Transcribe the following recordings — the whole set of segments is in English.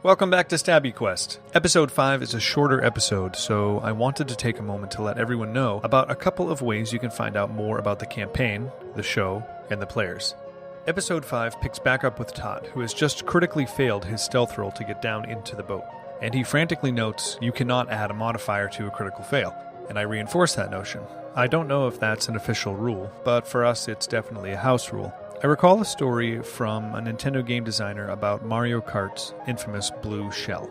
Welcome back to StabbyQuest. Episode 5 is a shorter episode, so I wanted to take a moment to let everyone know about a couple of ways you can find out more about the campaign, the show, and the players. Episode 5 picks back up with Taat, who has just critically failed his stealth roll to get down into the boat, and he frantically notes you cannot add a modifier to a critical fail, and I reinforce that notion. I don't know if that's an official rule, but for us it's definitely a house rule. I recall a story from a Nintendo game designer about Mario Kart's infamous blue shell.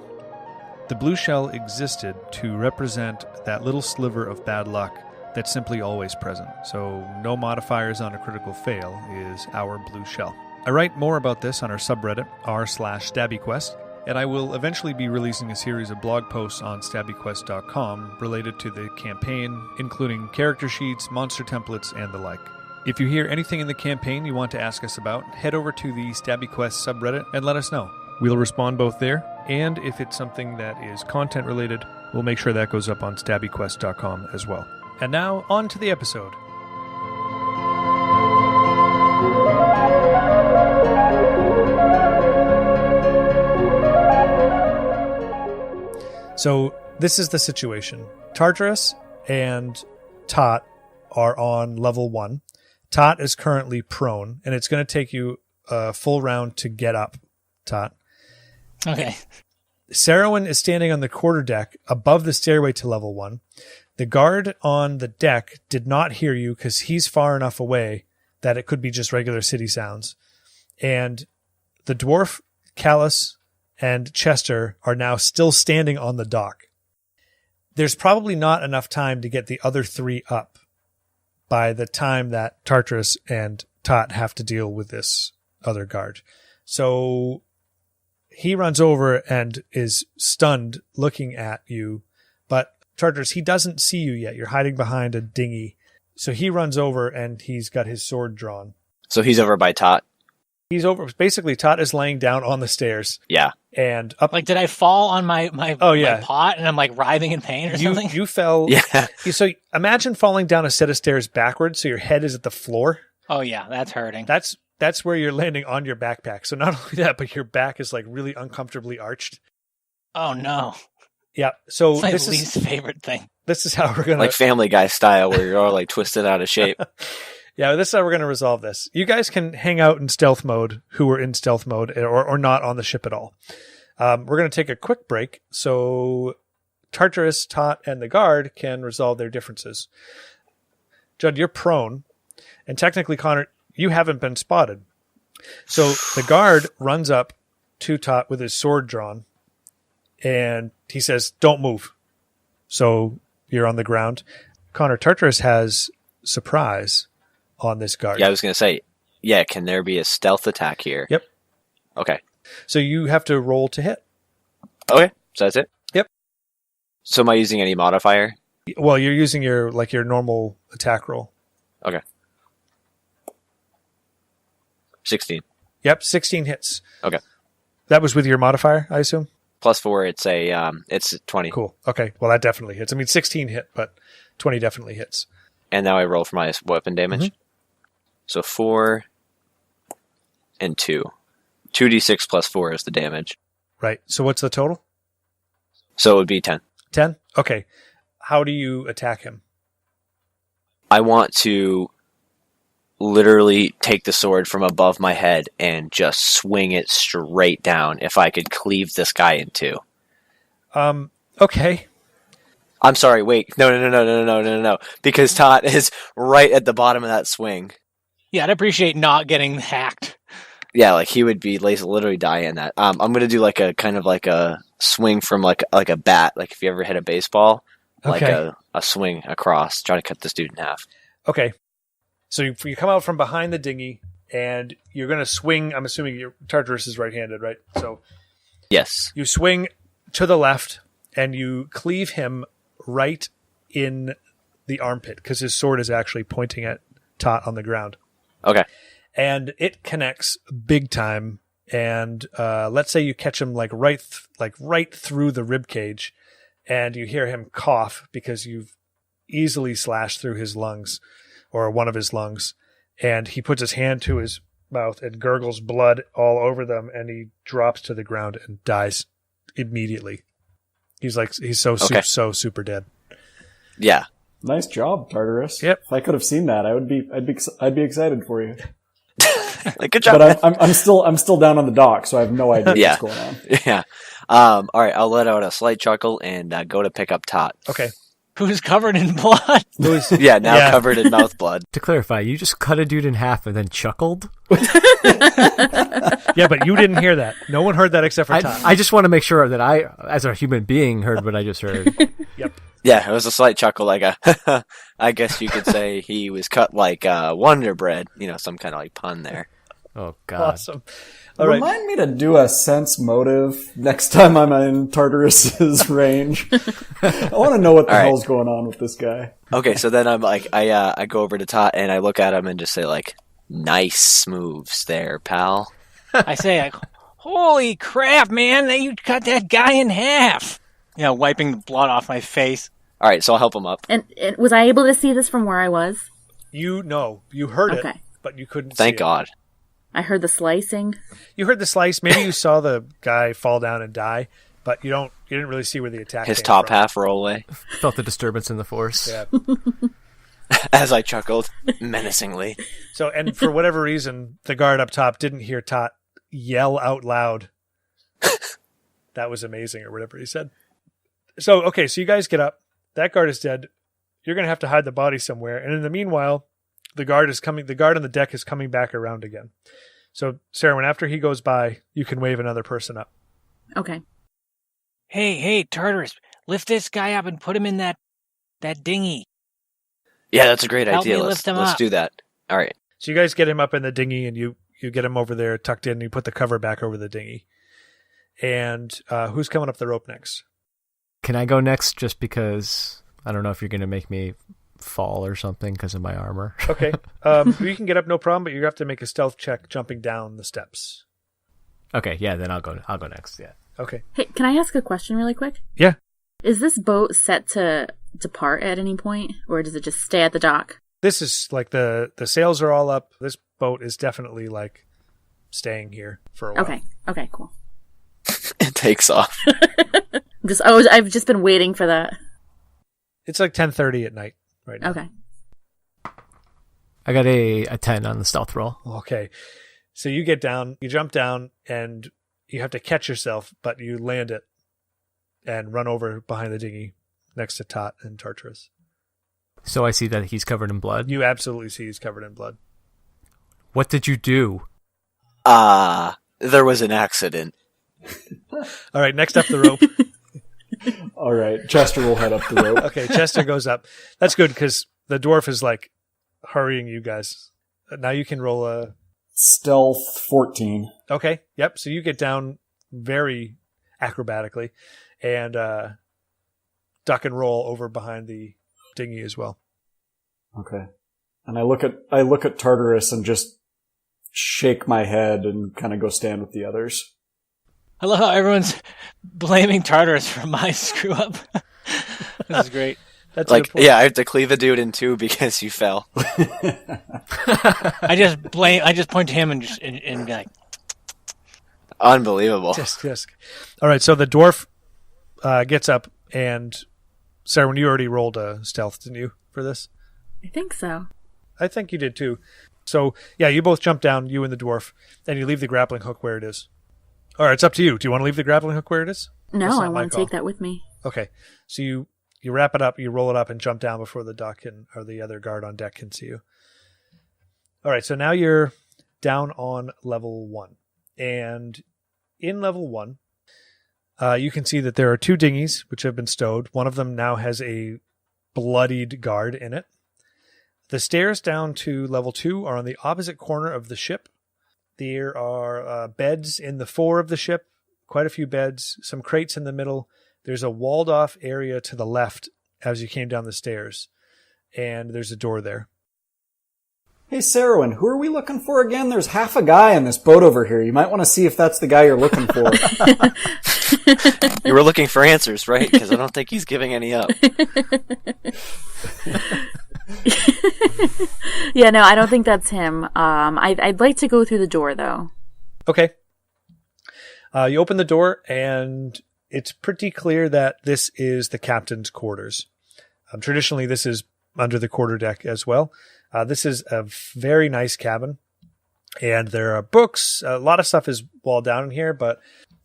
The blue shell existed to represent that little sliver of bad luck that's simply always present, so no modifiers on a critical fail is our blue shell. I write more about this on our subreddit, r/StabbyQuest, and I will eventually be releasing a series of blog posts on StabbyQuest.com related to the campaign, including character sheets, monster templates, and the like. If you hear anything in the campaign you want to ask us about, head over to the StabbyQuest subreddit and let us know. We'll respond both there, and if it's something that is content related, we'll make sure that goes up on StabbyQuest.com as well. And now, on to the episode. So, this is the situation. Tartarus and Taat are on level 1. Taat is currently prone, and it's going to take you a full round to get up, Taat. Okay. Sarowyn is standing on the quarterdeck above the stairway to level 1. The guard on the deck did not hear you because he's far enough away that it could be just regular city sounds. And the Dwarf, Kallis, and Chester are now still standing on the dock. There's probably not enough time to get the other 3 up by the time that Tartarus and Taat have to deal with this other guard. So he runs over and is stunned looking at you, but Tartarus, he doesn't see you yet. You're hiding behind a dinghy. So he runs over and he's got his sword drawn. So he's over by Taat. He's over. Basically, Taat is laying down on the stairs. Yeah. And up. Like, did I fall on my pot and I'm like writhing in pain or something? You fell. Yeah. So imagine falling down a set of stairs backwards, so your head is at the floor. Oh yeah, that's hurting. That's where you're landing on your backpack. So not only that, but your back is like really uncomfortably arched. Oh no. Yeah. So it's my least favorite thing. This is how we're gonna, like Family Guy style, where you're all like twisted out of shape. Yeah, this is how we're going to resolve this. You guys can hang out in stealth mode, who are in stealth mode, or not on the ship at all. We're going to take a quick break, so Tartarus, Taat, and the guard can resolve their differences. Judd, you're prone, and technically, Connor, you haven't been spotted. So the guard runs up to Taat with his sword drawn, and he says, "Don't move." So you're on the ground. Connor, Tartarus has surprise on this guard. Yeah, I was going to say, yeah, can there be a stealth attack here? Yep. Okay. So you have to roll to hit. Okay, so that's it? Yep. So am I using any modifier? Well, you're using your normal attack roll. Okay. 16. Yep, 16 hits. Okay. That was with your modifier, I assume? +4, it's 20. Cool. Okay, well that definitely hits. I mean, 16 hit, but 20 definitely hits. And now I roll for my weapon damage. Mm-hmm. So 4 and 2. 2d6 +4 is the damage. Right. So what's the total? So it would be 10. 10? Okay. How do you attack him? I want to literally take the sword from above my head and just swing it straight down if I could cleave this guy in two. Okay. I'm sorry, wait. No. Because Taat is right at the bottom of that swing. Yeah, I'd appreciate not getting hacked. Yeah, like he would be literally die in that. I'm going to do like a kind of like a swing from like a bat. Like if you ever hit a baseball, like Okay. a swing across, trying to cut this dude in half. Okay. So you come out from behind the dinghy, and you're going to swing. I'm assuming your Tartarus is right-handed, right? So Yes. you swing to the left, and you cleave him right in the armpit, because his sword is actually pointing at Taat on the ground. Okay. And it connects big time. And let's say you catch him like right through the rib cage, and you hear him cough because you've easily slashed through his lungs, or one of his lungs. And he puts his hand to his mouth and gurgles blood all over them, and he drops to the ground and dies. immediately. He's so super dead. Yeah. Nice job, Tartarus. Yep. If I could have seen that, I'd be excited for you. Like, good job. But I'm still down on the dock, so I have no idea what's going on. Yeah. All right. I'll let out a slight chuckle and go to pick up Taat. Okay. Who's covered in blood? Covered in mouth blood. To clarify, you just cut a dude in half and then chuckled? Yeah, but you didn't hear that. No one heard that except for Taat. I just want to make sure that I, as a human being, heard what I just heard. Yep. Yeah, it was a slight chuckle, like I guess you could say he was cut like Wonder Bread. Some kind of like pun there. Oh, God. Awesome. All right. Remind me to do a sense motive next time I'm in Tartarus's range. I want to know what the hell's going on with this guy. Okay, so then I'm like, I go over to Taat and I look at him and just say like, nice moves there, pal. I say like, holy crap, man, you cut that guy in half. Wiping the blood off my face. All right, so I'll help him up. And was I able to see this from where I was? You heard it, but you couldn't see it. Thank God. I heard the slicing. You heard the slice. Maybe you saw the guy fall down and die, but you didn't really see where the attack His came top from. half roll away. Felt the disturbance in the force. Yeah. As I chuckled menacingly. So, and for whatever reason, the guard up top didn't hear Taat yell out loud. That was amazing, or whatever he said. So, okay, so you guys get up. That guard is dead. You're going to have to hide the body somewhere. And in the meanwhile, the guard on the deck is coming back around again. So, Sarowyn, after he goes by, you can wave another person up. Okay. Hey, Tartarus, lift this guy up and put him in that dinghy. Yeah, that's a great Help idea. me Let's lift him up. do that. All right. So you guys get him up in the dinghy, and you get him over there tucked in, and you put the cover back over the dinghy. And who's coming up the rope next? Can I go next just because I don't know if you're going to make me fall or something because of my armor? Okay. You can get up, no problem, but you have to make a stealth check jumping down the steps. Okay, yeah, then I'll go next, yeah. Okay. Hey, can I ask a question really quick? Yeah. Is this boat set to depart at any point, or does it just stay at the dock? This is like the sails are all up. This boat is definitely like staying here for a while. Okay, cool. It takes off. I've just been waiting for that. It's like 10:30 at night right now. Okay. I got a 10 on the stealth roll. Okay. So you get down, you jump down, and you have to catch yourself, but you land it and run over behind the dinghy next to Taat and Tartarus. So I see that he's covered in blood? You absolutely see he's covered in blood. What did you do? There was an accident. All right, next up the rope. All right, Chester will head up the rope. Okay, Chester goes up. That's good because the dwarf is like hurrying you guys. Now you can roll a stealth 14. Okay, yep. So you get down very acrobatically and duck and roll over behind the dinghy as well. Okay, and I look at Tartarus and just shake my head and kind of go stand with the others. I love how everyone's blaming Tartarus for my screw up. This is great. That's like, yeah, I have to cleave a dude in two because you fell. I just point to him and be like, unbelievable. Yes. All right, so the dwarf gets up, and Sarah, you already rolled a stealth, didn't you, for this? I think so. I think you did too. So yeah, you both jump down, you and the dwarf, and you leave the grappling hook where it is. All right, it's up to you. Do you want to leave the grappling hook where it is? No, I want to take that with me. Okay, so you wrap it up, you roll it up, and jump down before the dock or the other guard on deck can see you. All right, so now you're down on level 1. And in level 1, you can see that there are 2 dinghies which have been stowed. One of them now has a bloodied guard in it. The stairs down to level 2 are on the opposite corner of the ship. There are beds in the fore of the ship, quite a few beds, some crates in the middle. There's a walled-off area to the left as you came down the stairs, and there's a door there. Hey, Sarowyn, who are we looking for again? There's half a guy in this boat over here. You might want to see if that's the guy you're looking for. You were looking for answers, right? Because I don't think he's giving any up. Yeah, no, I don't think that's him. I'd like to go through the door, though. Okay. You open the door, and it's pretty clear that this is the captain's quarters. Traditionally, this is under the quarterdeck as well. This is a very nice cabin, and there are books. A lot of stuff is walled down in here, but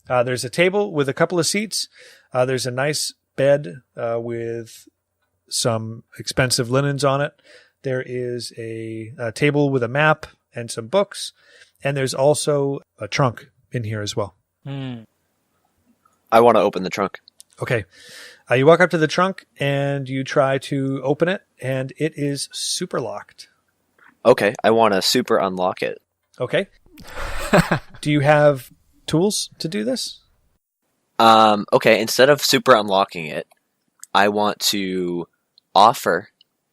there's a table with a couple of seats. There's a nice bed with some expensive linens on it. There is a table with a map and some books, and there's also a trunk in here as well. I want to open the trunk. Okay. You walk up to the trunk and you try to open it, and it is super locked. Okay, I want to super unlock it. Okay. Do you have tools to do this? Okay, instead of super unlocking it, I want to offer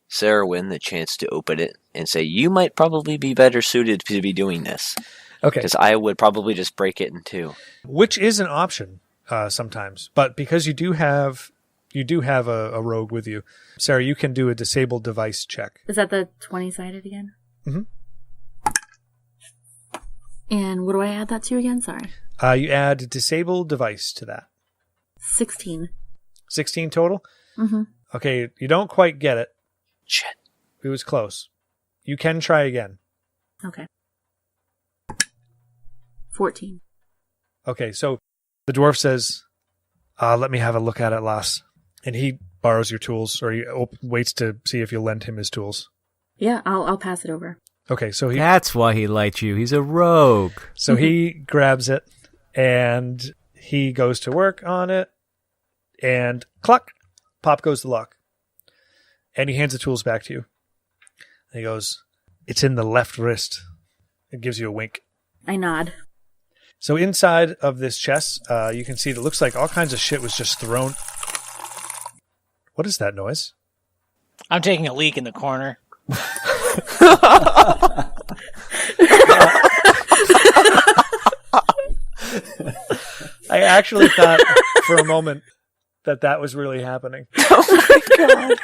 Sarowyn the chance to open it and say, you might probably be better suited to be doing this. Okay. Because I would probably just break it in two. Which is an option sometimes. But because you do have a rogue with you, Sarah, you can do a disabled device check. Is that the 20-sided again? Mm-hmm. And what do I add that to again? Sorry. You add disabled device to that. 16. 16 total? Mm-hmm. Okay, you don't quite get it. Shit. It was close. You can try again. Okay. 14. Okay, so the dwarf says, let me have a look at it, lass. And he borrows your tools, or he waits to see if you'll lend him his tools. Yeah, I'll pass it over. Okay, so that's why he liked you. He's a rogue. So he grabs it, and he goes to work on it, and cluck, pop goes the lock. And he hands the tools back to you. And he goes, it's in the left wrist. It gives you a wink. I nod. So inside of this chest, you can see that it looks like all kinds of shit was just thrown. What is that noise? I'm taking a leak in the corner. I actually thought for a moment that was really happening. Oh my god!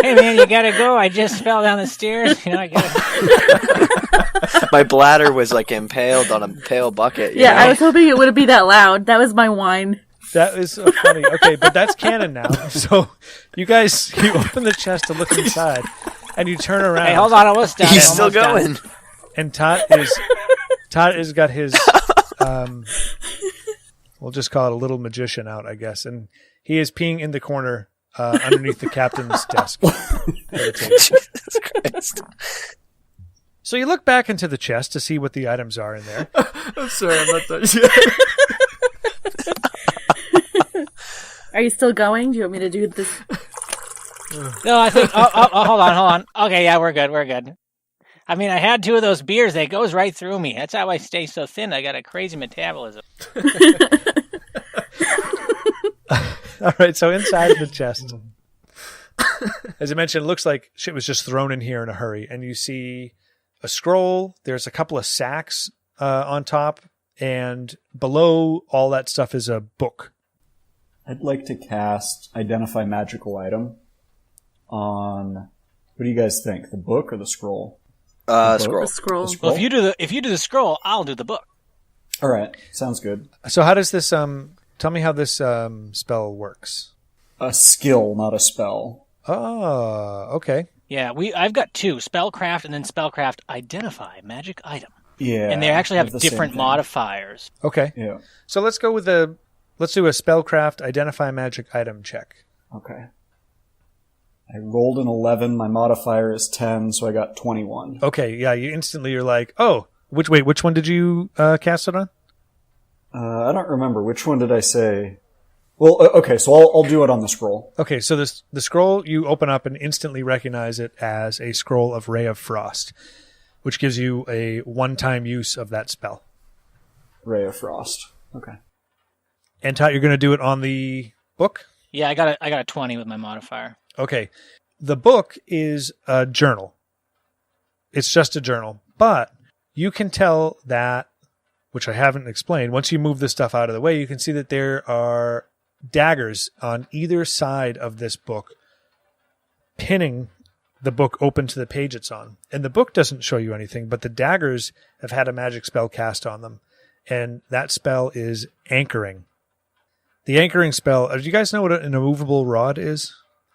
Hey man, you gotta go. I just fell down the stairs. I gotta. My bladder was like impaled on a pale bucket. Yeah, know? I was hoping it wouldn't be that loud. That was my whine. That is so funny. Okay, but that's canon now. So you open the chest to look inside, and you turn around. Hey, hold on, almost done. He's still going. Done. And Taat has got his we'll just call it a little magician out, I guess, and he is peeing in the corner underneath the captain's desk. Jesus Christ. So you look back into the chest to see what the items are in there. I'm sorry, I'm not done yet. Are you still going? Do you want me to do this? No, I think. Hold on. Okay, yeah, we're good. I mean, I had 2 of those beers. They goes right through me. That's how I stay so thin. I got a crazy metabolism. All right, so inside of the chest, as I mentioned, it looks like shit was just thrown in here in a hurry. And you see a scroll. There's a couple of sacks on top. And below all that stuff is a book. I'd like to cast Identify Magical Item on... What do you guys think? The book or the scroll? Scroll. The scroll. Well, if you do the scroll, I'll do the book. All right, sounds good. So how does this tell me how this spell works? A skill, not a spell. Oh, okay. Yeah, I've got 2, Spellcraft and then Spellcraft Identify Magic Item. Yeah. And they actually have different modifiers. Okay. Yeah. So let's do a Spellcraft Identify Magic Item check. Okay. I rolled an 11. My modifier is 10, so I got 21. Okay, yeah, you're like, oh, which one did you cast it on? I don't remember. Which one did I say? Well, okay, so I'll do it on the scroll. Okay, so the scroll, you open up and instantly recognize it as a scroll of Ray of Frost, which gives you a one-time use of that spell. Ray of Frost. Okay. And Taat, you're going to do it on the book? Yeah, I got a 20 with my modifier. Okay. The book is a journal. It's just a journal. But you can tell that, which I haven't explained, once you move this stuff out of the way, you can see that there are daggers on either side of this book, pinning the book open to the page it's on. And the book doesn't show you anything, but the daggers have had a magic spell cast on them. And that spell is anchoring. The anchoring spell. Do you guys know what an immovable rod is?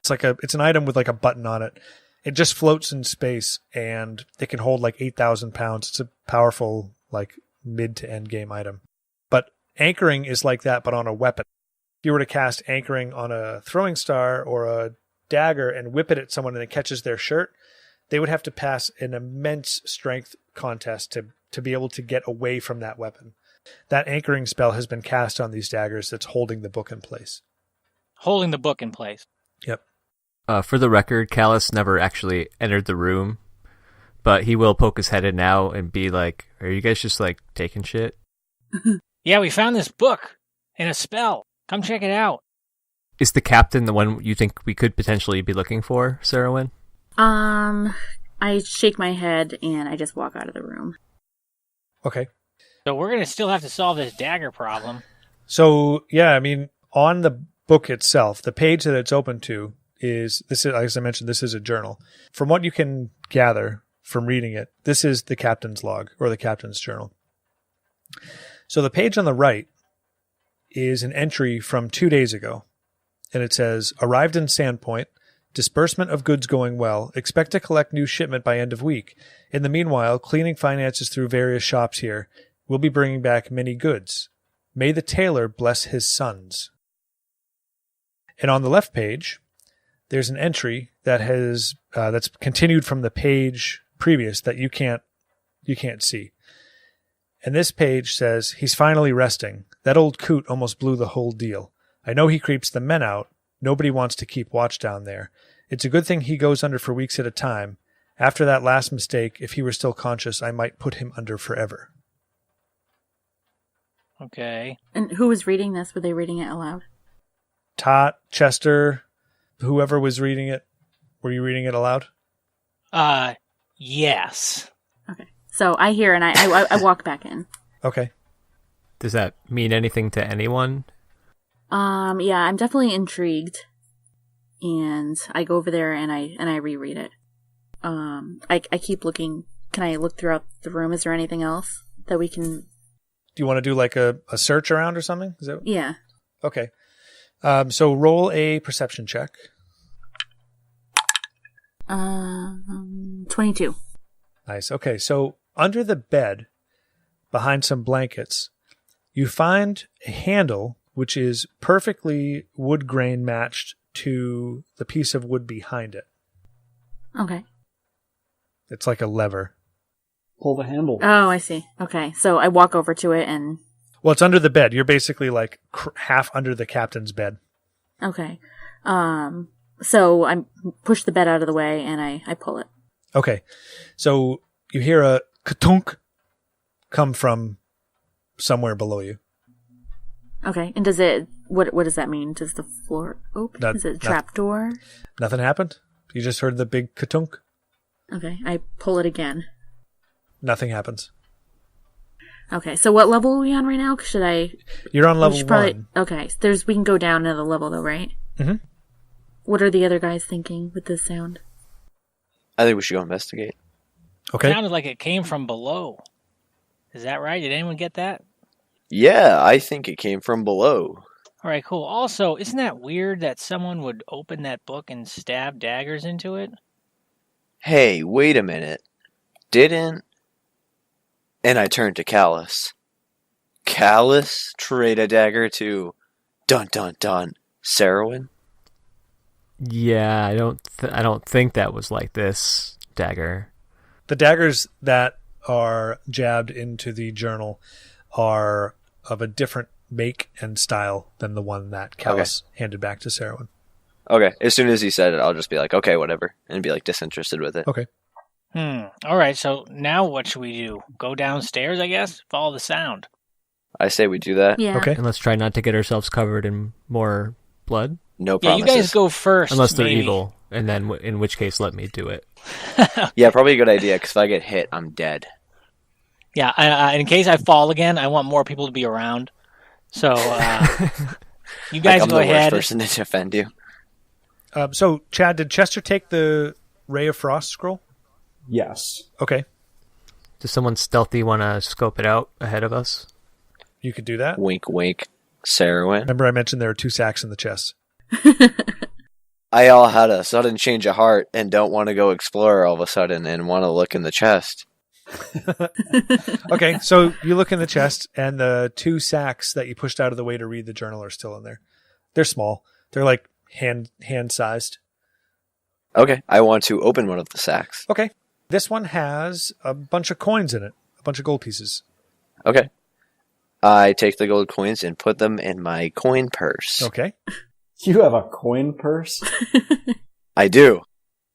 It's an item with like a button on it. It just floats in space, and it can hold like 8,000 pounds. It's a powerful, like, mid to end game item. But anchoring is like that, but on a weapon. If you were to cast anchoring on a throwing star or a dagger and whip it at someone and it catches their shirt, they would have to pass an immense strength contest to be able to get away from that weapon. That anchoring spell has been cast on these daggers that's holding the book in place. Holding the book in place. Yep. For the record, Kallis never actually entered the room, but he will poke his head in now and be like, are you guys just like taking shit? Yeah, we found this book and a spell. Come check it out. Is the captain the one you think we could potentially be looking for, Sarowyn? I shake my head and I just walk out of the room. Okay. So we're going to still have to solve this dagger problem. So, yeah, I mean, on the book itself, the page that it's open to is, as I mentioned, this is a journal. From what you can gather from reading it, this is the captain's log or the captain's journal. So the page on the right is an entry from 2 days ago. And it says, arrived in Sandpoint, disbursement of goods going well, expect to collect new shipment by end of week. In the meanwhile, cleaning finances through various shops here. We'll be bringing back many goods. May the tailor bless his sons. And on the left page, there's an entry that has that's continued from the page previous that you can't see. And this page says, he's finally resting. That old coot almost blew the whole deal. I know he creeps the men out. Nobody wants to keep watch down there. It's a good thing he goes under for weeks at a time. After that last mistake, if he were still conscious, I might put him under forever. Okay. And who was reading this? Were they reading it aloud? Taat, Chester, whoever was reading it. Were you reading it aloud? Yes. Okay. So I hear and I walk back in. Okay. Does that mean anything to anyone? Yeah, I'm definitely intrigued. And I go over there and I reread it. I keep looking. Can I look throughout the room? Is there anything else that we can... Do you want to do like a search around or something? Is that... Yeah. Okay. So roll a perception check. 22. Nice. Okay, so under the bed, behind some blankets, you find a handle which is perfectly wood grain matched to the piece of wood behind it. Okay. It's like a lever. Pull the handle. Oh, I see. Okay, so I walk over to it and... Well, it's under the bed. You're basically like half under the captain's bed. Okay. So I push the bed out of the way and I pull it. Okay. So you hear a katunk come from somewhere below you. Okay. And does it... What does that mean? Does the floor open? Is it a trap door? Nothing happened? You just heard the big katunk? Okay. I pull it again. Nothing happens. Okay. So what level are we on right now? Should I... You're on level 1. Okay. We can go down another level though, right? Mm-hmm. What are the other guys thinking with this sound? I think we should go investigate. Okay. It sounded like it came from below. Is that right? Did anyone get that? Yeah, I think it came from below. All right, cool. Also, isn't that weird that someone would open that book and stab daggers into it? Hey, wait a minute. Didn't... And I turned to Kallis. Kallis trade a dagger to... Dun dun dun. Sarowyn? Yeah, I don't think that was like this dagger. The daggers that are jabbed into the journal are of a different make and style than the one that Kallis handed back to Sarowyn. Okay, as soon as he said it, I'll just be like, okay, whatever, and be like disinterested with it. Okay. All right, so now what should we do? Go downstairs, I guess? Follow the sound. I say we do that. Yeah. Okay. And let's try not to get ourselves covered in more blood. No Yeah, promises. you guys go first. Unless they're maybe. evil, and then in which case let me do it. Yeah, probably a good idea, because if I get hit, I'm dead. Yeah, in case I fall again, I want more people to be around. So, you guys I'm go the ahead. worst person to defend you. So, Chad, did Chester take the Ray of Frost scroll? Yes. Okay. Does someone stealthy want to scope it out ahead of us? You could do that. Wink, wink. Sarowyn. Remember I mentioned there are 2 sacks in the chest. I all had a sudden change of heart and don't want to go explore all of a sudden and want to look in the chest. Okay, so you look in the chest, and the 2 sacks that you pushed out of the way to read the journal are still in there. They're small. They're like hand-sized. Okay, I want to open one of the sacks. Okay. This one has a bunch of coins in it, a bunch of gold pieces. Okay. I take the gold coins and put them in my coin purse. Okay. You have a coin purse? I do.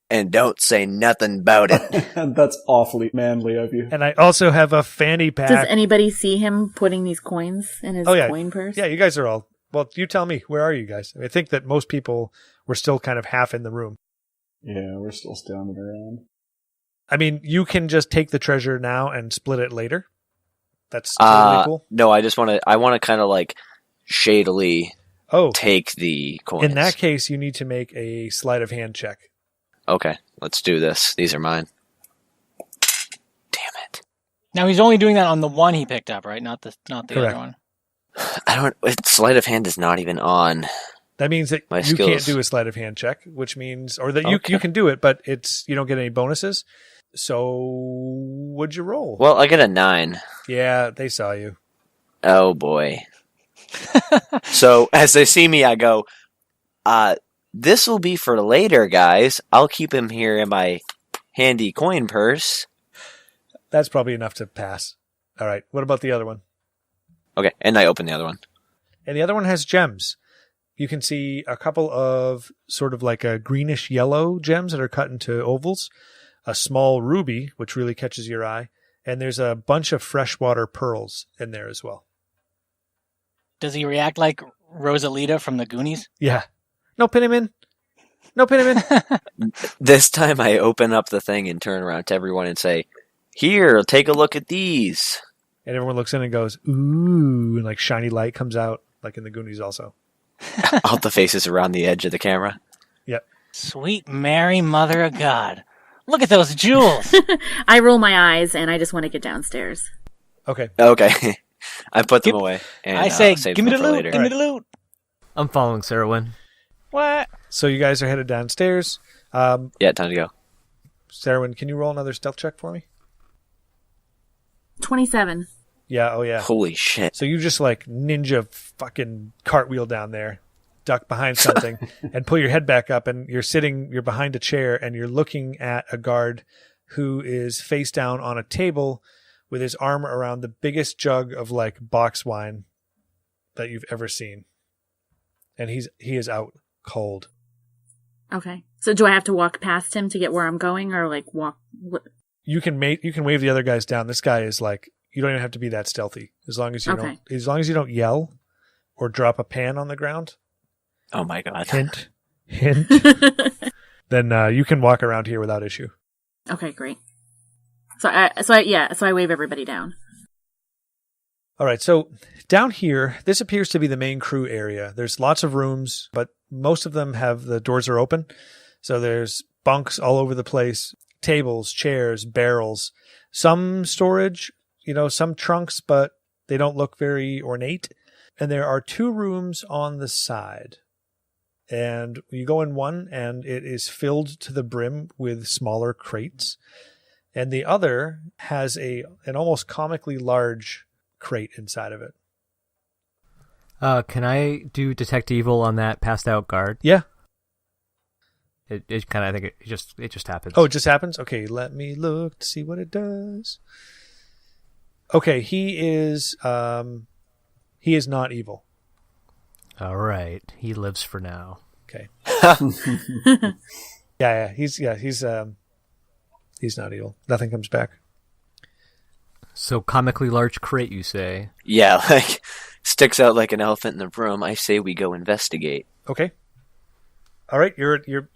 And don't say nothing about it. That's awfully manly of you. And I also have a fanny pack. Does anybody see him putting these coins in his coin purse? Yeah, you guys are all... Well, you tell me. Where are you guys? I think that most people were still kind of half in the room. Yeah, we're still standing around. I mean, you can just take the treasure now and split it later. That's totally cool. No, I want to kind of like shadily take the coins. In that case, you need to make a sleight of hand check. Okay, let's do this. These are mine. Damn it. Now he's only doing that on the one he picked up, right? Not the other one. Sleight of hand is not even on. That means that my you skills. Can't do a sleight of hand check, which means, or that you can do it, but you don't get any bonuses. So, what'd you roll? Well, I get a 9. Yeah, they saw you. Oh boy. So as they see me, I go, this will be for later, guys. I'll keep him here in my handy coin purse. That's probably enough to pass. All right. What about the other one? Okay, and I open the other one. And the other one has gems. You can see a couple of sort of like a greenish yellow gems that are cut into ovals, a small ruby, which really catches your eye, and there's a bunch of freshwater pearls in there as well. Does he react like Rosalita from the Goonies? Yeah. No, pin him in. This time I open up the thing and turn around to everyone and say, here, take a look at these. And everyone looks in and goes, ooh, and like shiny light comes out, like in the Goonies also. All the faces around the edge of the camera. Yep. Sweet Mary, Mother of God. Look at those jewels. I roll my eyes and I just want to get downstairs. Okay. I put them away. And I say, save give me them the for loot. later. Give me the loot. I'm following Sarowyn. What? So you guys are headed downstairs. Yeah, time to go. Sarowyn, can you roll another stealth check for me? 27. Yeah, oh yeah. Holy shit. So you just like ninja fucking cartwheel down there, duck behind something, and pull your head back up, and you're behind a chair, and you're looking at a guard who is face down on a table with his arm around the biggest jug of like box wine that you've ever seen. And he is out cold. Okay. So do I have to walk past him to get where I'm going, or like walk? You can wave the other guys down. This guy is like, you don't even have to be that stealthy. As long as you don't yell or drop a pan on the ground. Oh my god. Hint. Then you can walk around here without issue. Okay, great. So I wave everybody down. All right, so down here, this appears to be the main crew area. There's lots of rooms, but most of them the doors are open. So there's bunks all over the place, tables, chairs, barrels, some storage, some trunks, but they don't look very ornate. And there are 2 rooms on the side. And you go in one, and it is filled to the brim with smaller crates. And the other has an almost comically large crate inside of it. Can I do detect evil on that passed out guard? Yeah. It kind of, I think it just happens. Oh, it just happens? Okay, let me look to see what it does. Okay, he is not evil. All right, he lives for now. Okay. He's not evil. Nothing comes back. So comically large crate, you say? Yeah, like sticks out like an elephant in the room. I say we go investigate. Okay. All right, you're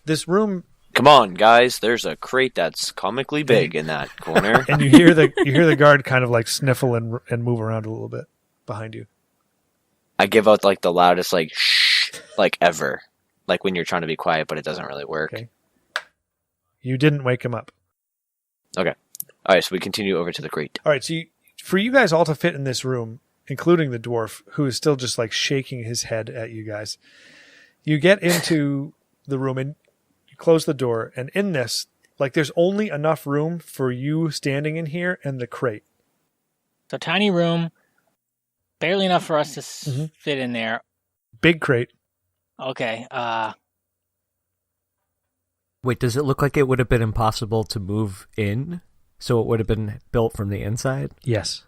this room. Come on, guys. There's a crate that's comically big in that corner. And you hear the guard kind of like sniffle and move around a little bit behind you. I give out like the loudest like shh like ever. Like when you're trying to be quiet but it doesn't really work. Okay. You didn't wake him up. Okay. All right, so we continue over to the crate. All right, so for you guys all to fit in this room, including the dwarf, who is still just like shaking his head at you guys. You get into the room and you close the door, and in this, like, there's only enough room for you standing in here and the crate. So tiny room, barely enough for us to fit in there. Big crate. Okay. Wait, does it look like it would have been impossible to move in? So it would have been built from the inside? Yes.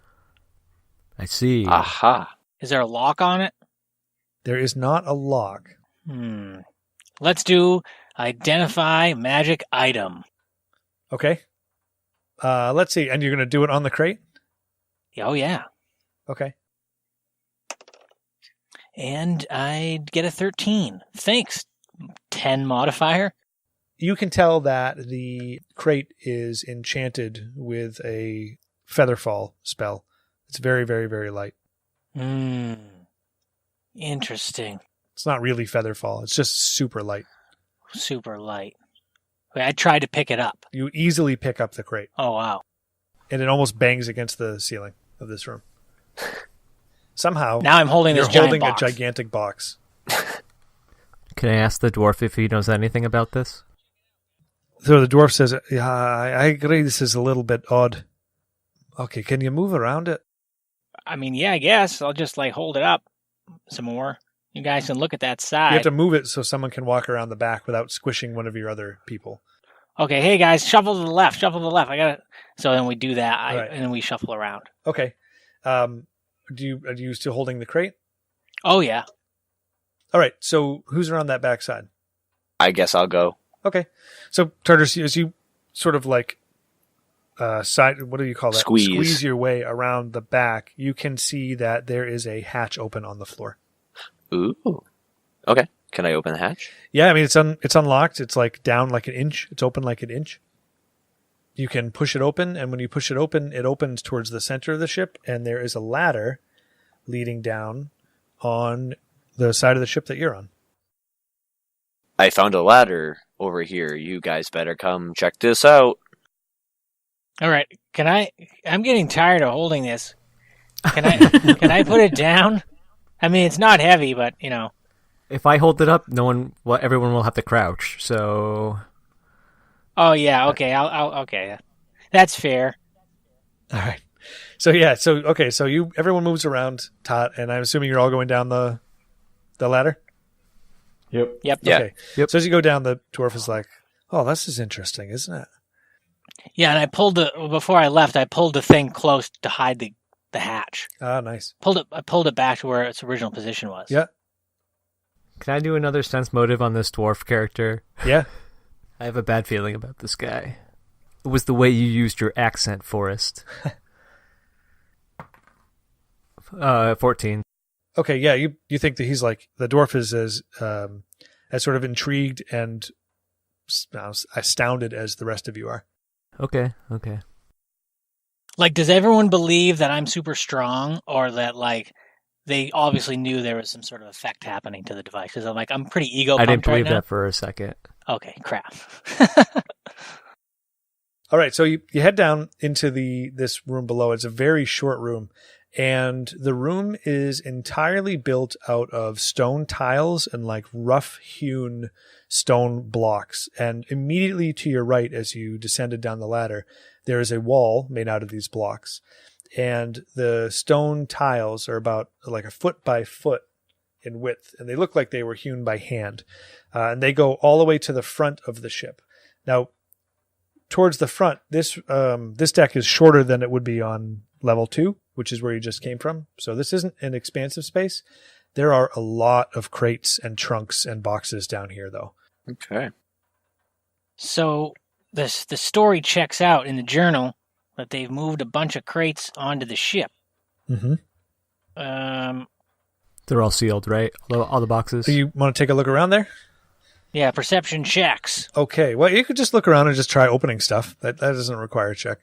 I see. Aha. Is there a lock on it? There is not a lock. Let's do identify magic item. Okay. Let's see. And you're going to do it on the crate? Oh, yeah. Okay. And I'd get a 13. Thanks, 10 modifier. You can tell that the crate is enchanted with a featherfall spell. It's very, very, very light. Interesting. It's not really featherfall. It's just super light. Super light. Wait, I tried to pick it up. You easily pick up the crate. Oh, wow. And it almost bangs against the ceiling of this room. Somehow, now I'm holding this giant box. a gigantic box. Can I ask the dwarf if he knows anything about this? So the dwarf says, yeah, I agree this is a little bit odd. Okay, can you move around it? I mean, yeah, I guess. I'll just, like, hold it up some more. You guys can look at that side. You have to move it so someone can walk around the back without squishing one of your other people. Okay, hey, guys, shuffle to the left. Shuffle to the left. I got it. So then we do that, Right. and then we shuffle around. Okay. Are you still holding the crate? Oh, yeah. All right, so who's around that back side? I guess I'll go. Okay. So, Tartarus, as you sort of like what do you call that? Squeeze your way around the back, you can see that there is a hatch open on the floor. Ooh. Okay. Can I open the hatch? Yeah, I mean, it's unlocked. It's like down like an inch. It's open like an inch. You can push it open, and when you push it opens towards the center of the ship, and there is a ladder leading down on the side of the ship that you're on. I found a ladder over here. You guys better come check this out. All right. I'm getting tired of holding this. Can I put it down? I mean, it's not heavy, but, you know. If I hold it up, everyone will have to crouch. So. Oh yeah, okay. I'll okay. That's fair. All right. So yeah, everyone moves around, Taat, and I'm assuming you're all going down the ladder. Yep. Yeah. Okay. Yep. So as you go down, the dwarf is like, "Oh, this is interesting, isn't it?" Yeah, and before I left, I pulled the thing close to hide the hatch. Ah, nice. I pulled it back to where its original position was. Yeah. Can I do another sense motive on this dwarf character? Yeah. I have a bad feeling about this guy. It was the way you used your accent, Forrest. 14. Okay, yeah, you think that he's like, the dwarf is as sort of intrigued and astounded as the rest of you are. Okay. Like, does everyone believe that I'm super strong, or that, like, they obviously knew there was some sort of effect happening to the device? Because I'm pretty ego pumped. I didn't believe right now. that for a second. Okay, crap. All right, so you head down into this room below. It's a very short room, and the room is entirely built out of stone tiles and like rough-hewn stone blocks. And immediately to your right, as you descended down the ladder, there is a wall made out of these blocks. And the stone tiles are about like a foot by foot in width, and they look like they were hewn by hand. And they go all the way to the front of the ship. Now, towards the front, this deck is shorter than it would be on level 2, which is where you just came from. So this isn't an expansive space. There are a lot of crates and trunks and boxes down here, though. Okay. So the story checks out in the journal that they've moved a bunch of crates onto the ship. Mm-hmm. They're all sealed, right? All the boxes? So you want to take a look around there? Yeah, perception checks. Okay, well, you could just look around and just try opening stuff. That doesn't require a check.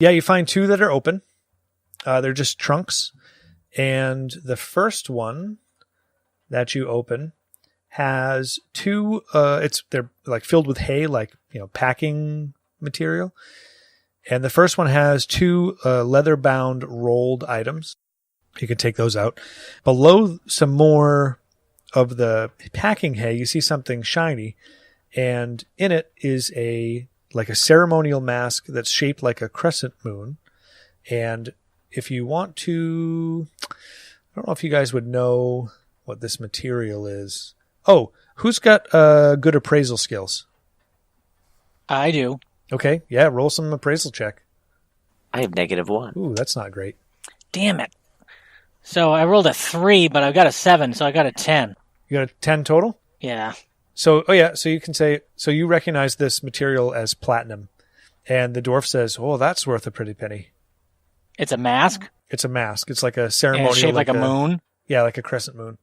Yeah, you find 2 that are open. They're just trunks. And the first one that you open has 2, they're like filled with hay, like, packing material. And the first one has 2 leather-bound rolled items. You can take those out. Below some more of the packing hay, you see something shiny, and in it is like a ceremonial mask that's shaped like a crescent moon. And if you want to, I don't know if you guys would know what this material is. Oh, who's got good appraisal skills? I do. Okay, yeah, roll some appraisal check. I have -1. Ooh, that's not great. Damn it. So I rolled a 3, but I've got a 7, so I got a 10. You got a 10 total? Yeah. So, so you can say, so you recognize this material as platinum. And the dwarf says, oh, that's worth a pretty penny. It's a mask? It's a mask. It's like a And ceremonial. it's shaped like a moon? Yeah, like a crescent moon.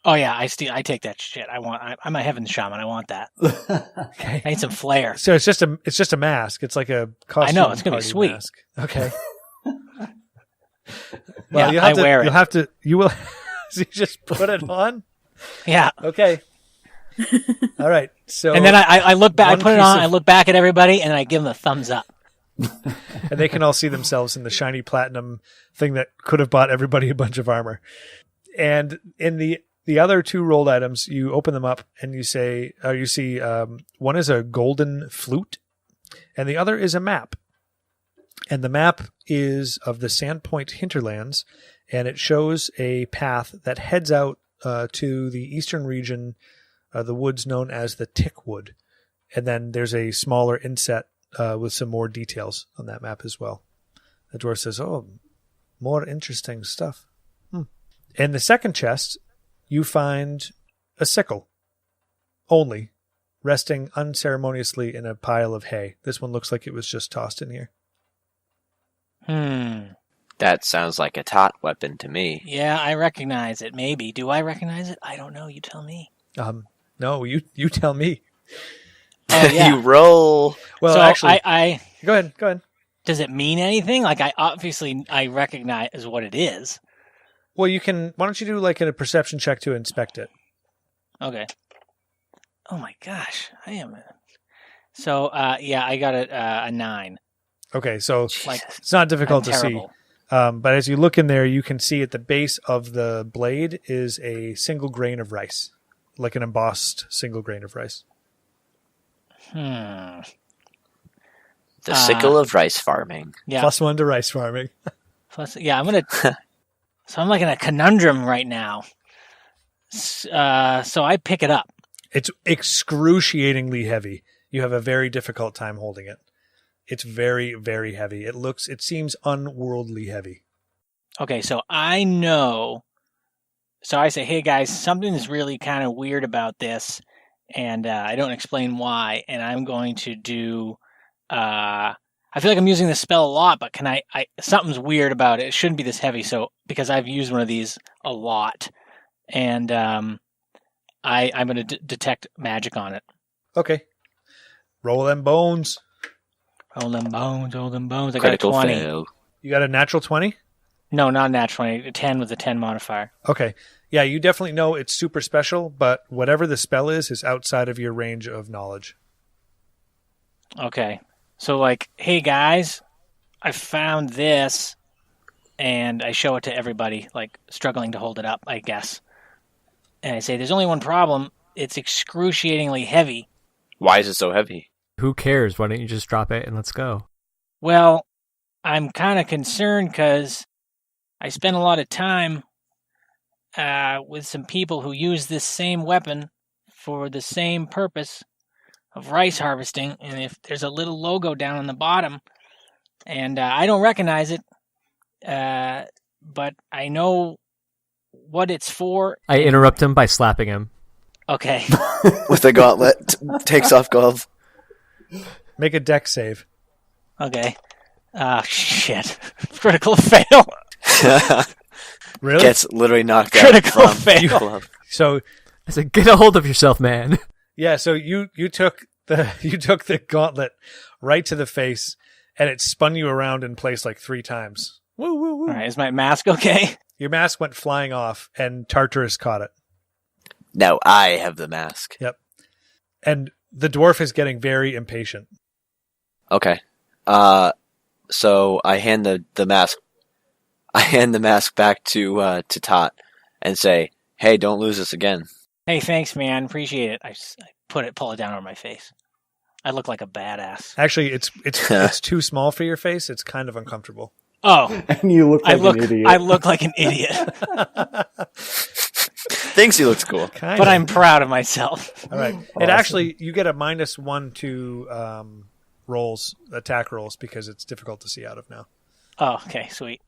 Oh, yeah, I take that shit. I'm a heaven shaman. I want that. Okay. I need some flair. So it's just a mask. It's like a costume. I know, it's going to be sweet. Mask. Okay. Well, yeah, I wear it. You will so you just put it on? Yeah. Okay. All right. So and then I look back, I put it on, I look back at everybody, and I give them a thumbs up. And they can all see themselves in the shiny platinum thing that could have bought everybody a bunch of armor. And in the other 2 rolled items, you open them up and you see one is a golden flute and the other is a map. And the map is of the Sandpoint hinterlands, and it shows a path that heads out to the eastern region, the woods known as the Tickwood. And then there's a smaller inset with some more details on that map as well. The dwarf says, oh, more interesting stuff. In the second chest, you find a sickle, only, resting unceremoniously in a pile of hay. This one looks like it was just tossed in here. That sounds like a Taat weapon to me. Yeah, I recognize it. Maybe. Do I recognize it? I don't know. You tell me. No, you tell me. Oh, yeah. You roll. Well, so actually, I go ahead. Does it mean anything? Like, I recognize what it is. Well, you can. Why don't you do like a perception check to inspect it? Okay. Oh my gosh, I am. So, I got a 9. Okay, so Like, it's not difficult to see. terrible. But as you look in there, you can see at the base of the blade is a single grain of rice, like an embossed single grain of rice. The sickle of rice farming. Yeah. +1 to rice farming. I'm gonna. So I'm like in a conundrum right now. So I pick it up. It's excruciatingly heavy. You have a very difficult time holding it. It's very, very heavy. It seems unworldly heavy. Okay, so I know. So I say, hey guys, something's really kind of weird about this, and I don't explain why. And I'm going to do. I feel like I'm using this spell a lot, but can I something's weird about it. It shouldn't be this heavy. So because I've used one of these a lot, and I'm going to detect magic on it. Okay. Roll them bones. Roll them bones. I Critical got a 20. fail. You got a natural 20? No, not natural 20. A 10 with a 10 modifier. Okay. Yeah, you definitely know it's super special, but whatever the spell is outside of your range of knowledge. Okay. So, like, hey guys, I found this, and I show it to everybody, like, struggling to hold it up, I guess. And I say, there's only one problem. It's excruciatingly heavy. Why is it so heavy? Who cares? Why don't you just drop it and let's go? Well, I'm kind of concerned because I spent a lot of time with some people who use this same weapon for the same purpose of rice harvesting, and if there's a little logo down on the bottom, and I don't recognize it, but I know what it's for. I interrupt him by slapping him. Okay. With a gauntlet. Takes off glove. Make a dex save. Okay. Shit. Critical fail. Really? Gets literally knocked Critical out from fail. glove. So I said, get a hold of yourself, man. yeah, so you took the gauntlet right to the face, and it spun you around in place like 3 times. Woo, woo, woo. All right, is my mask okay? Your mask went flying off, and Tartarus caught it. Now I have the mask. Yep. And the dwarf is getting very impatient. Okay. So I hand the mask I hand the mask back to Taat and say, "Hey, don't lose us again." Hey, thanks, man. Appreciate it. I pull it down over my face. I look like a badass. Actually, it's too small for your face. It's kind of uncomfortable. Oh, And you look like an idiot. I look like an idiot, Thinks he looks cool. Kind but of. I'm proud of myself. All right. Awesome. It actually, you get a -1 to attack rolls, because it's difficult to see out of now. Oh, okay, sweet.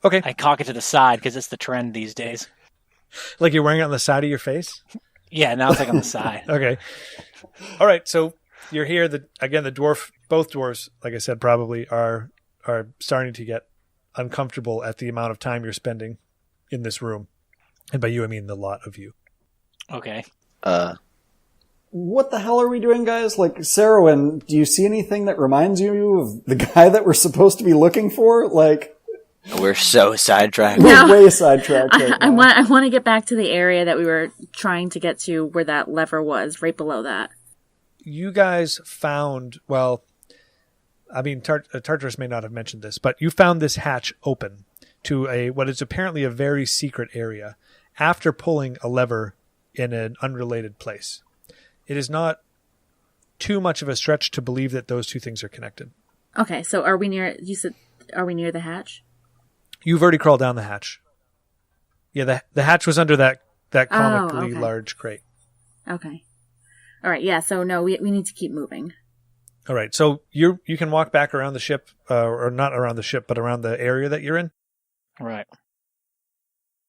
Okay. I cock it to the side because it's the trend these days. Like you're wearing it on the side of your face? Yeah, now it's like on the side. Okay. All right. So you're here. The dwarf, both dwarves, like I said, probably are starting to get uncomfortable at the amount of time you're spending in this room. And by you, I mean the lot of you. Okay. What the hell are we doing, guys? Like, Sarowyn, do you see anything that reminds you of the guy that we're supposed to be looking for? Like, We're so sidetracked. No. we're way sidetracked right I now. want to get back to the area that we were trying to get to, where that lever was, right below that. You guys found, well, I mean, Tartarus may not have mentioned this, but you found this hatch open to what is apparently a very secret area after pulling a lever in an unrelated place. It is not too much of a stretch to believe that those two things are connected. Okay, so are we near? You said, are we near the hatch? You've already crawled down the hatch. Yeah, the hatch was under that comically okay. large crate. Okay. All right. Yeah. So no, we need to keep moving. All right, so you can walk back around the ship, or not around the ship, but around the area that you're in. Right.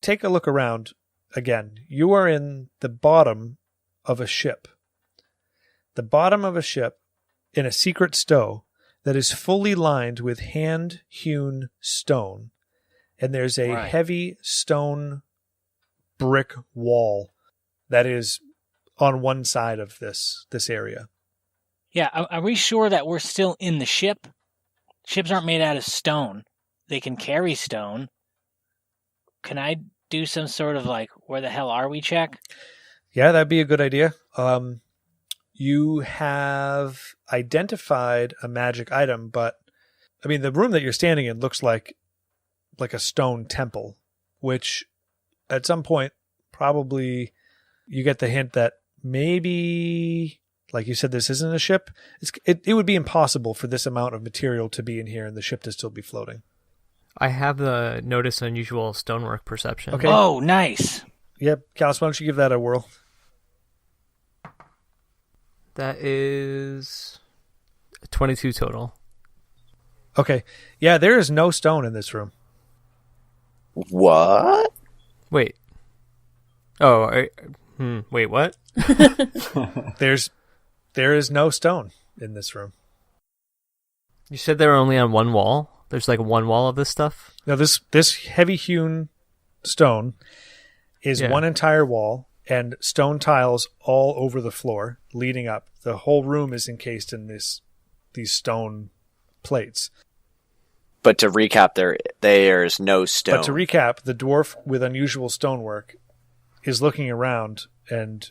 Take a look around again. You are in the bottom of a ship. The bottom of a ship in a secret stow that is fully lined with hand-hewn stone. And there's a heavy stone brick wall that is on one side of this area. Yeah. Are we sure that we're still in the ship? Ships aren't made out of stone. They can carry stone. Can I do some sort of like, where the hell are we check? Yeah, that'd be a good idea. You have identified a magic item, but I mean, the room that you're standing in looks like a stone temple, which at some point probably you get the hint that maybe, like you said, this isn't a ship. It would be impossible for this amount of material to be in here and the ship to still be floating. I have the notice unusual stonework perception. Okay. Oh, nice. Yep. Kallis, why don't you give that a whirl? That is 22 total. Okay. Yeah, there is no stone in this room. What? Wait. Oh, wait, what? There is no stone in this room. You said they were only on one wall? There's like one wall of this stuff? Now, this heavy hewn stone is one entire wall and stone tiles all over the floor leading up. The whole room is encased in these stone plates. But to recap, there's no stone. But to recap, the dwarf with unusual stonework is looking around and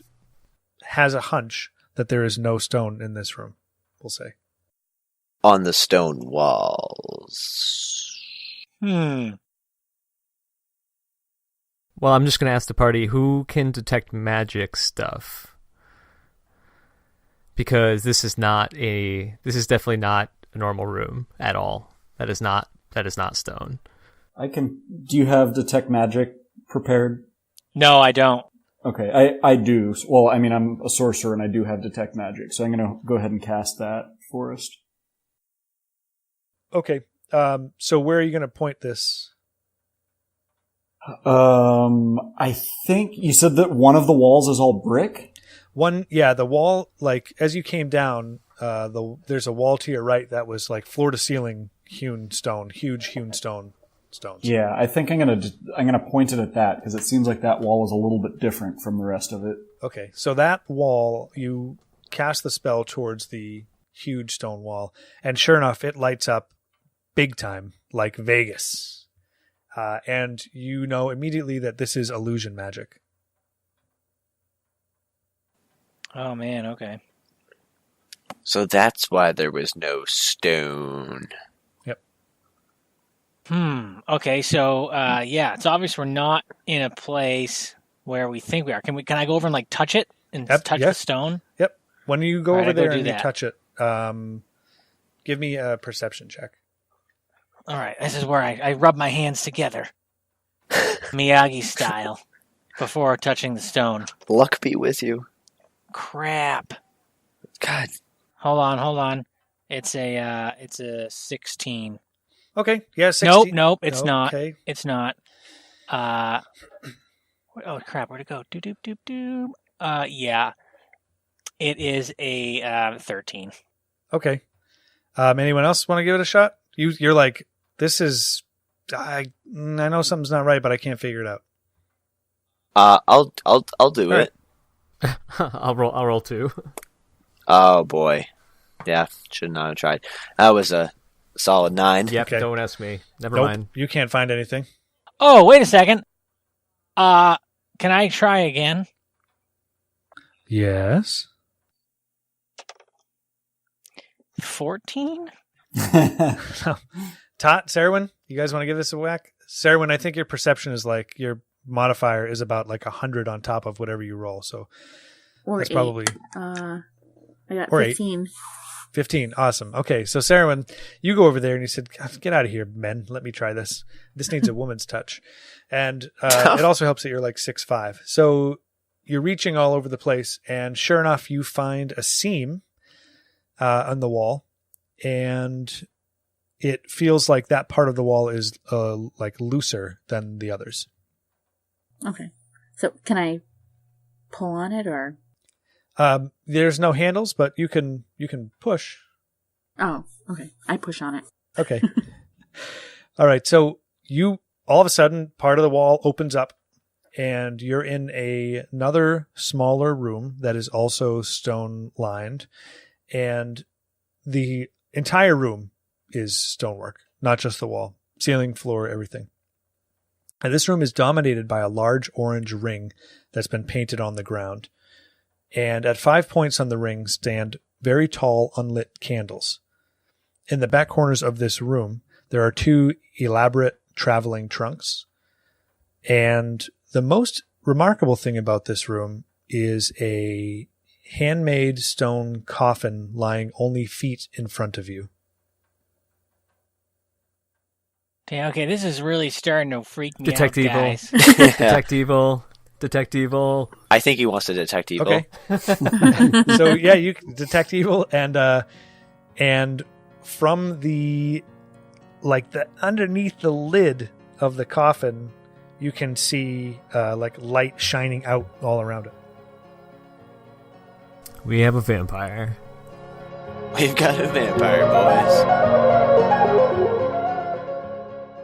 has a hunch that there is no stone in this room, we'll say. On the stone walls. Hmm. Well, I'm just going to ask the party, who can detect magic stuff? Because this is definitely not a normal room at all. That is not stone. Do you have detect magic prepared? No, I don't. Okay, I do. Well, I mean, I'm a sorcerer and I do have detect magic, so I'm going to go ahead and cast that for us. Okay. So where are you going to point this? I think you said that one of the walls is all brick? The wall, like, as you came down, there's a wall to your right that was like floor to ceiling hewn stone, huge hewn stones. Yeah, I think I'm gonna point it at that because it seems like that wall is a little bit different from the rest of it. Okay, so that wall, you cast the spell towards the huge stone wall, and sure enough, it lights up big time, like Vegas. And you know immediately that this is illusion magic. Oh, man, okay. So that's why there was no stone. Yep. Okay, so yeah, it's obvious we're not in a place where we think we are. Can I go over and like touch it and touch the stone? Yep. When you go All right, over I go there do and you that. touch it, give me a perception check. All right, this is where I rub my hands together, Miyagi style, before touching the stone. Luck be with you. Crap. God. Hold on. It's a 16. Okay. Yeah. 16. Nope. It's not. Okay. It's not. Oh crap! Where'd it go? Doop. Yeah. It is a 13. Okay. Anyone else want to give it a shot? You're like, this is. I know something's not right, but I can't figure it out. I'll do All it. right. I'll roll 2. Oh boy. Yeah, should not have tried. That was a solid 9. Yep, Okay. don't ask me. Never Nope. mind. You can't find anything. Oh, wait a second. Can I try again? Yes. 14? Taat, Sarowyn, you guys want to give this a whack? Sarowyn, I think your perception is like your modifier is about like 100 on top of whatever you roll. So Or that's 8. probably I got or 15. 15. Awesome. Okay. So Sarowyn, you go over there and you said, get out of here, men. Let me try this. This needs a woman's touch. And it also helps that you're like 6'5". So you're reaching all over the place. And sure enough, you find a seam on the wall. And it feels like that part of the wall is like looser than the others. Okay. So can I pull on it or? There's no handles, but you can push. Oh, okay. I push on it. Okay. All right. So you all of a sudden part of the wall opens up and you're in another smaller room that is also stone lined, and the entire room is stonework, not just the wall, ceiling, floor, everything. And this room is dominated by a large orange ring that's been painted on the ground. And at 5 points on the ring stand very tall, unlit candles. In the back corners of this room, there are 2 elaborate traveling trunks. And the most remarkable thing about this room is a handmade stone coffin lying only feet in front of you. Okay, this is really starting to freak me Detect out, evil. guys. Detect evil. I think he wants to detect evil. Okay. So yeah, you can detect evil, and from the underneath the lid of the coffin, you can see like light shining out all around it. We have a vampire. We've got a vampire, boys.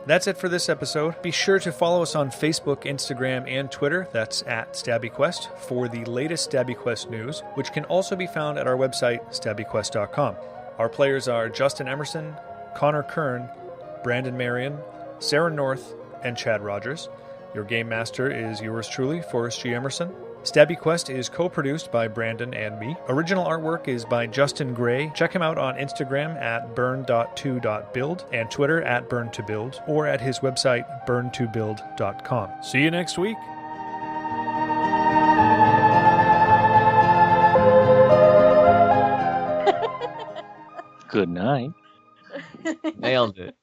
That's it for this episode. Be sure to follow us on Facebook, Instagram, and Twitter. That's at StabbyQuest for the latest StabbyQuest news, which can also be found at our website, StabbyQuest.com. Our players are Justin Emerson, Connor Kern, Brandon Marion, Sarah North, and Chad Rogers. Your game master is yours truly, Forrest G. Emerson. StabbyQuest is co-produced by Brandon and me. Original artwork is by Justin Gray. Check him out on Instagram at burn.to.build and Twitter at burn2build, or at his website burn2build.com. See you next week. Good night. Nailed it.